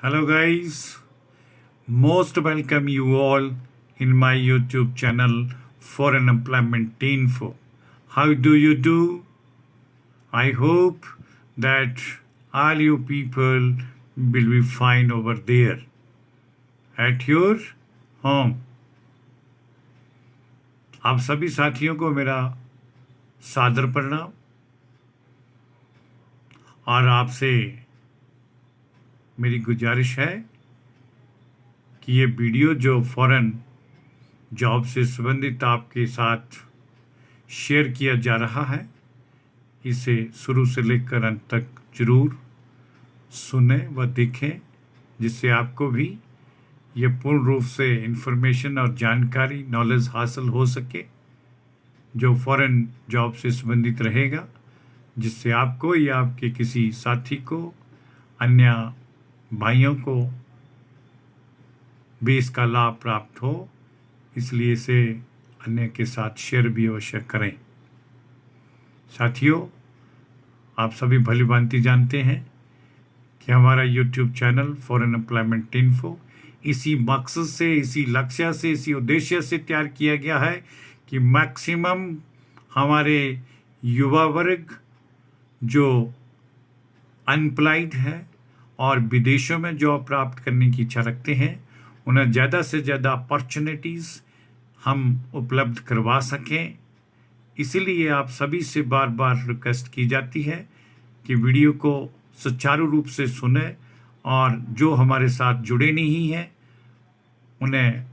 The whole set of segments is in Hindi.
Hello, guys. Most welcome you all in my YouTube channel for an employment info. How do you do? I hope that all you people will be fine over there at your home. आप सभी साथियों को मेरा सादर प्रणाम और आपसे मेरी गुजारिश है कि ये वीडियो जो फॉरेन जॉब से संबंधित आपके साथ शेयर किया जा रहा है इसे शुरू से लेकर अंत तक जरूर सुने व देखें, जिससे आपको भी ये पूर्ण रूप से इन्फॉर्मेशन और जानकारी नॉलेज हासिल हो सके जो फॉरेन जॉब से संबंधित रहेगा, जिससे आपको या आपके किसी साथी को, अन्य भाइयों को भी इसका लाभ प्राप्त हो। इसलिए इसे अन्य के साथ शेयर भी अवश्य करें। साथियों, आप सभी भली भांति जानते हैं कि हमारा YouTube channel foreign employment info इसी मकसद से, इसी लक्ष्य से, इसी उद्देश्य से तैयार किया गया है कि मैक्सिमम हमारे युवा वर्ग जो अनएम्प्लॉयड है और विदेशों में जॉब प्राप्त करने की इच्छा रखते हैं, उन्हें ज़्यादा से ज़्यादा अपॉर्चुनिटीज़ हम उपलब्ध करवा सकें। इसीलिए आप सभी से बार बार रिक्वेस्ट की जाती है कि वीडियो को सुचारू रूप से सुने और जो हमारे साथ जुड़े नहीं हैं उन्हें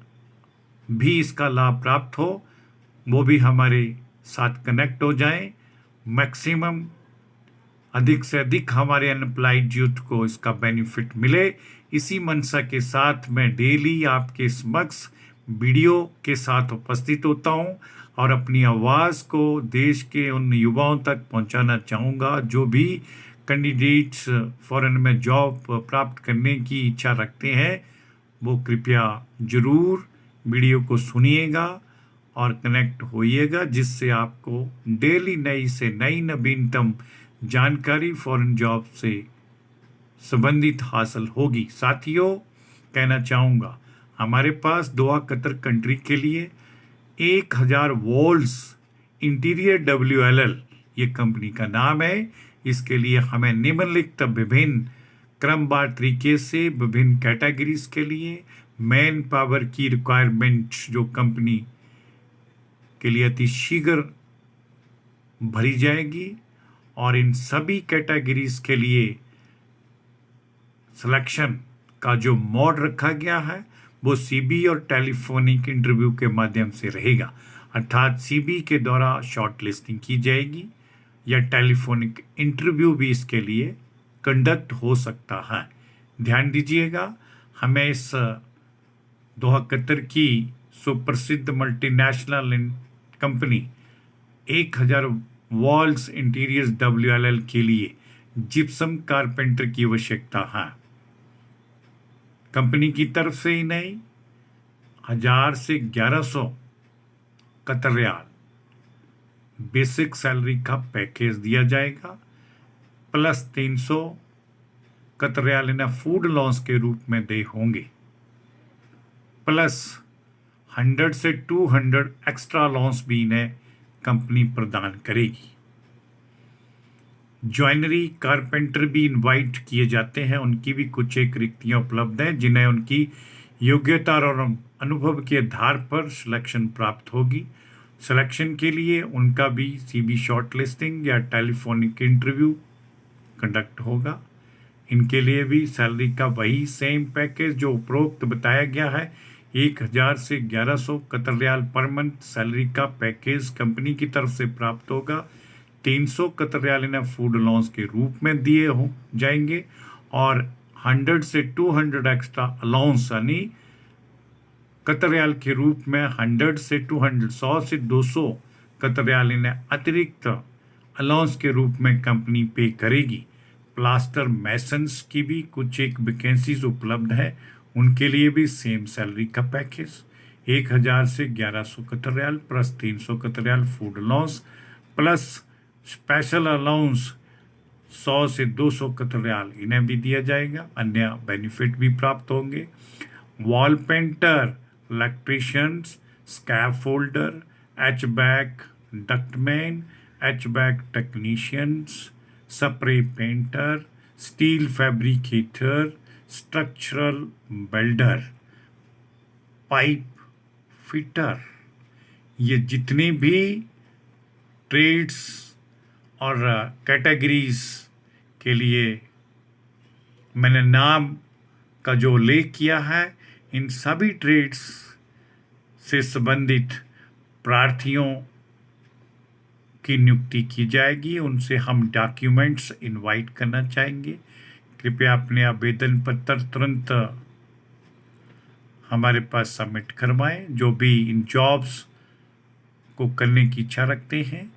भी इसका लाभ प्राप्त हो, वो भी हमारे साथ कनेक्ट हो जाएं। मैक्सिमम अधिक से अधिक हमारे अनएम्प्लॉयड यूथ को इसका बेनिफिट मिले। इसी मंशा के साथ मैं डेली आपके समक्ष वीडियो के साथ उपस्थित होता हूं और अपनी आवाज़ को देश के उन युवाओं तक पहुंचाना चाहूँगा जो भी कैंडिडेट्स फॉरेन में जॉब प्राप्त करने की इच्छा रखते हैं। वो कृपया ज़रूर वीडियो को सुनिएगा और कनेक्ट होइएगा, जिससे आपको डेली नई से नई नवीनतम जानकारी फॉरेन जॉब से संबंधित हासिल होगी। साथियों, कहना चाहूँगा हमारे पास दोहा कतर कंट्री के लिए 1000 वॉल्स इंटीरियर WLL ये कंपनी का नाम है। इसके लिए हमें निम्नलिखित विभिन्न क्रमवार तरीके से विभिन्न कैटेगरीज के लिए मैन पावर की रिक्वायरमेंट जो कंपनी के लिए अति शीघ्र भरी जाएगी और इन सभी कैटेगरीज के लिए सिलेक्शन का जो मोड रखा गया है वो सीबी और टेलीफोनिक इंटरव्यू के माध्यम से रहेगा। अर्थात सीबी के द्वारा शॉर्ट लिस्टिंग की जाएगी या टेलीफोनिक इंटरव्यू भी इसके लिए कंडक्ट हो सकता है। ध्यान दीजिएगा, हमें इस दोहा कतर की सुप्रसिद्ध multinational company 1000 walls interiors WLL के लिए जिप्सम कारपेंटर की आवश्यकता है। कंपनी की तरफ से ही नहीं, 1000 से 1100 कतर रियाल बेसिक सैलरी का पैकेज दिया जाएगा, प्लस 300 कतर रियाल इन्हें फूड अलाउंस के रूप में दे होंगे, प्लस 100 से 200 एक्स्ट्रा अलाउंस भी इन्हें कंपनी प्रदान करेगी। ज्वाइनरी कारपेंटर भी इनवाइट किए जाते हैं, उनकी भी कुछ एक रिक्तियाँ उपलब्ध हैं जिन्हें उनकी योग्यता और अनुभव के आधार पर सिलेक्शन प्राप्त होगी। सिलेक्शन के लिए उनका भी सीबी शॉर्ट लिस्टिंग या टेलीफोनिक इंटरव्यू कंडक्ट होगा। इनके लिए भी सैलरी का वही सेम पैकेज जो उपरोक्त बताया गया है, 1000 से 1100 कतर रियाल पर मंथ सैलरी का पैकेज कंपनी की तरफ से प्राप्त होगा। 300 कतर रियाल इन्हें फूड अलाउंस के रूप में दिए हो जाएंगे और 100 से 200 एक्स्ट्रा अलाउंस यानी कतर रियाल के रूप में 100 से 200 100 से 200 कतर रियाल इन्हें अतिरिक्त अलाउंस के रूप में कंपनी पे करेगी। प्लास्टर मैसन्स की भी कुछ एक वैकेंसीज उपलब्ध है, उनके लिए भी सेम सैलरी का पैकेज 1000 से 1100 Qatar riyal plus 300 Qatar riyal food allowance plus special allowance 100 से 200 कतर रियाल इन्हें भी दिया जाएगा, अन्य बेनिफिट भी प्राप्त होंगे। Wall painter, electricians, scaffolder, एचबैक ductman, एचबैक technicians, spray painter, steel fabricator, structural builder, pipe fitter, ये जितने भी ट्रेड्स और कैटेगरीज के लिए मैंने नाम का जो उल्लेख किया है, इन सभी ट्रेड्स से संबंधित प्रार्थियों की नियुक्ति की जाएगी। उनसे हम डॉक्यूमेंट्स इनवाइट करना चाहेंगे। कृपया अपने आवेदन पत्र तुरंत हमारे पास सबमिट करवाएं। जो भी इन जॉब्स को करने की इच्छा रखते हैं,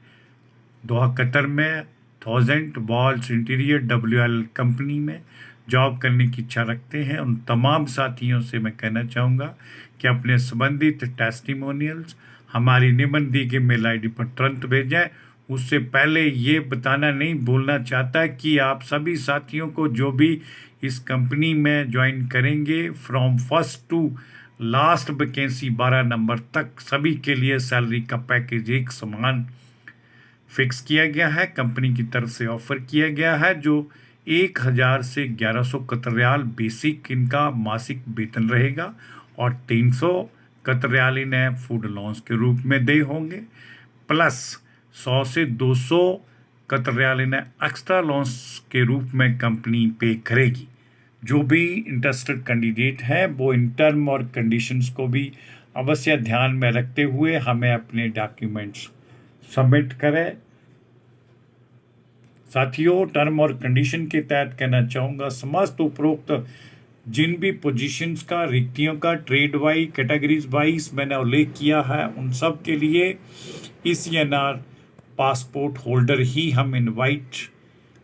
दोहा कतर में 1000 वॉल्स इंटीरियर WL कंपनी में जॉब करने की इच्छा रखते हैं, उन तमाम साथियों से मैं कहना चाहूँगा कि अपने संबंधित टेस्टिमोनियल्स हमारी निम्न दी गई मेल ID पर तुरंत भेजें। उससे पहले ये बताना नहीं भूलना चाहता कि आप सभी साथियों को जो भी इस कंपनी में ज्वाइन करेंगे, from first to last vacancy 12 number तक सभी के लिए सैलरी का पैकेज एक समान फिक्स किया गया है। कंपनी की तरफ से ऑफर किया गया है, जो 1000 से 1100 कतर रियाल बेसिक इनका मासिक वेतन रहेगा और 300 कतर रियाल इन्हें फूड अलाउंस के रूप में दे होंगे, प्लस 100 से 200 कतर रियाल इन्हें एक्स्ट्रा अलाउंस के रूप में कंपनी पे करेगी। जो भी इंटरेस्टेड कैंडिडेट है वो इन टर्म और कंडीशंस को भी अवश्य ध्यान में रखते हुए हमें अपने डॉक्यूमेंट्स सबमिट करें। साथियों, टर्म और कंडीशन के तहत कहना चाहूँगा, समस्त उपरोक्त जिन भी पोजीशंस का, रिक्तियों का ट्रेड वाइज, कैटेगरीज वाइज मैंने उल्लेख किया है, उन सब के लिए ECNR पासपोर्ट होल्डर ही हम इनवाइट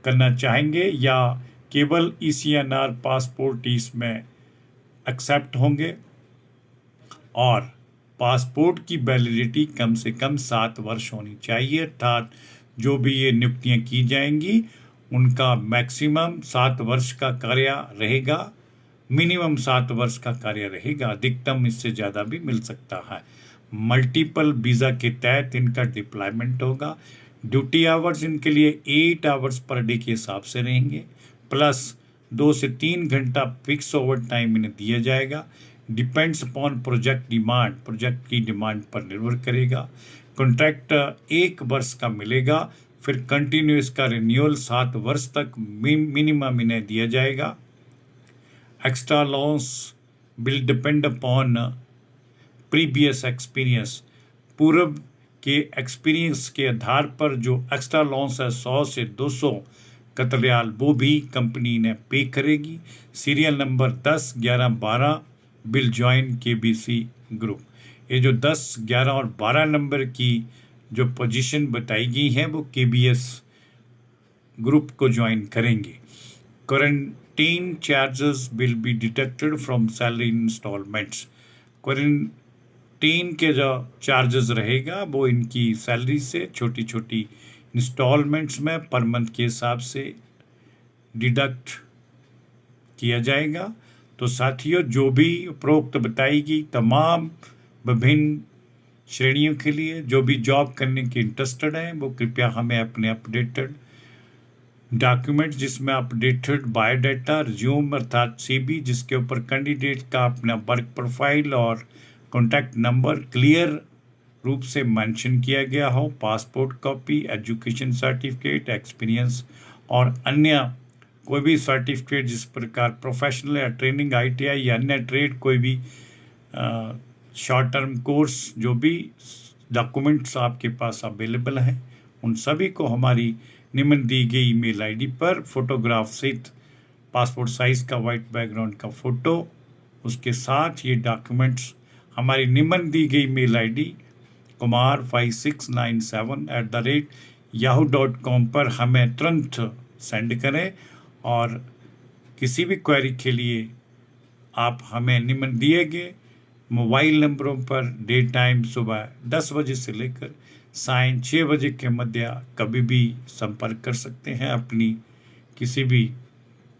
करना चाहेंगे या केवल ECNR पासपोर्ट इसमें एक्सेप्ट होंगे और पासपोर्ट की वैलिडिटी कम से कम 7 वर्ष होनी चाहिए। अर्थात जो भी ये नियुक्तियां की जाएंगी उनका मैक्सिमम 7 वर्ष का कार्य रहेगा, मिनिमम 7 वर्ष का कार्य रहेगा, अधिकतम इससे ज़्यादा भी मिल सकता है। मल्टीपल वीज़ा के तहत इनका डिप्लॉयमेंट होगा। ड्यूटी आवर्स इनके लिए 8 आवर्स पर डे के हिसाब से रहेंगे, प्लस 2 से 3 घंटा फिक्स ओवर टाइम इन्हें दिया जाएगा। Depends upon project demand, project की डिमांड पर निर्भर करेगा। कॉन्ट्रैक्ट 1 वर्ष का मिलेगा, फिर कंटिन्यूस का रिन्यूअल 7 वर्ष तक मिनिमम इन्हें दिया जाएगा। Extra allowance will depend upon previous experience, पूर्व के एक्सपीरियंस के आधार पर जो एक्स्ट्रा अलाउंस है 100 से 200 कतर रियाल वो भी कंपनी ने पे करेगी। Serial number 10, 11, 12 will join KBC group. ये जो 10, 11 और 12 नंबर की जो पोजीशन बताई गई है वो KBS ग्रुप को ज्वाइन करेंगे। Quarantine charges will be deducted from salary instalments. Quarantine के जो चार्जेस रहेगा वो इनकी सैलरी से छोटी छोटी इंस्टॉलमेंट्स में पर मंथ के हिसाब से डिडक्ट किया जाएगा। तो साथियों, जो भी उपरोक्त बताई गई तमाम विभिन्न श्रेणियों के लिए जो भी जॉब करने के इंटरेस्टेड हैं वो कृपया हमें अपने अपडेटेड डॉक्यूमेंट्स, जिसमें अपडेटेड बायोडाटा, रिज्यूम अर्थात CV, जिसके ऊपर कैंडिडेट का अपना वर्क प्रोफाइल और कॉन्टैक्ट नंबर क्लियर रूप से मेंशन किया गया हो, passport copy, education certificate, experience और अन्य कोई भी सर्टिफिकेट जिस प्रकार प्रोफेशनल या ट्रेनिंग, ITI या अन्य ट्रेड कोई भी शॉर्ट टर्म कोर्स, जो भी डॉक्यूमेंट्स आपके पास अवेलेबल हैं उन सभी को हमारी निम्न दी गई ईमेल ID पर फोटोग्राफ सहित पासपोर्ट साइज़ का वाइट बैकग्राउंड का फ़ोटो, उसके साथ ये डॉक्यूमेंट्स हमारी निम्न दी गई मेल ID kumar5697@yahoo.com पर हमें तुरंत सेंड करें। और किसी भी क्वेरी के लिए आप हमें निम्न दिए गए मोबाइल नंबरों पर डे टाइम सुबह 10 बजे से लेकर सायं 6 बजे के मध्य कभी भी संपर्क कर सकते हैं। अपनी किसी भी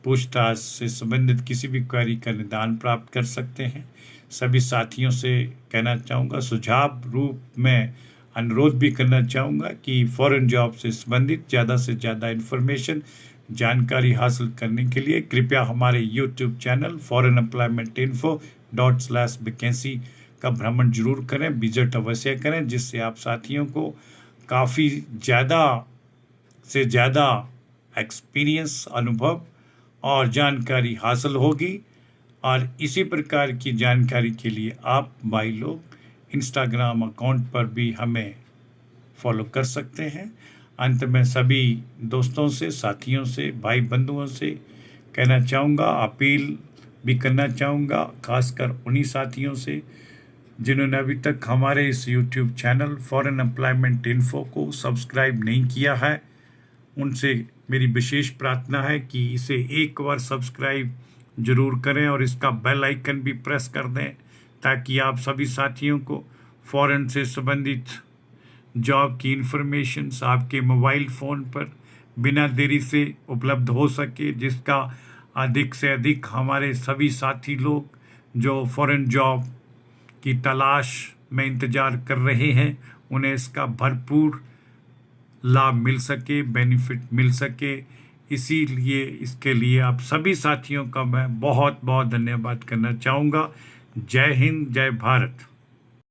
पूछताछ से संबंधित किसी भी क्वेरी का निदान प्राप्त कर सकते हैं। सभी साथियों से कहना चाहूँगा, सुझाव रूप में अनुरोध भी करना चाहूँगा कि फॉरेन जॉब से संबंधित ज़्यादा से ज़्यादा इन्फॉर्मेशन जानकारी हासिल करने के लिए कृपया हमारे यूट्यूब चैनल foreignemploymentinfo./वैकेंसी का भ्रमण जरूर करें, विजिट अवश्य करें, जिससे आप साथियों को काफ़ी ज़्यादा से ज़्यादा एक्सपीरियंस, अनुभव और जानकारी हासिल होगी। और इसी प्रकार की जानकारी के लिए आप भाई लोग इंस्टाग्राम अकाउंट पर भी हमें फॉलो कर सकते हैं। अंत में सभी दोस्तों से, साथियों से, भाई बंधुओं से कहना चाहूँगा, अपील भी करना चाहूँगा, खासकर उन्हीं साथियों से जिन्होंने अभी तक हमारे इस YouTube channel foreign employment info को सब्सक्राइब नहीं किया है। उनसे मेरी विशेष प्रार्थना है कि इसे एक बार सब्सक्राइब जरूर करें और इसका बेल आइकन भी प्रेस कर दें, ताकि आप सभी साथियों को फॉरेन से संबंधित जॉब की इन्फॉर्मेशन आपके मोबाइल फ़ोन पर बिना देरी से उपलब्ध हो सके, जिसका अधिक से अधिक हमारे सभी साथी लोग जो फॉरेन जॉब की तलाश में इंतज़ार कर रहे हैं, उन्हें इसका भरपूर लाभ मिल सके, बेनिफिट मिल सके। इसीलिए इसके लिए आप सभी साथियों का मैं बहुत बहुत धन्यवाद करना चाहूँगा। जय हिंद, जय भारत।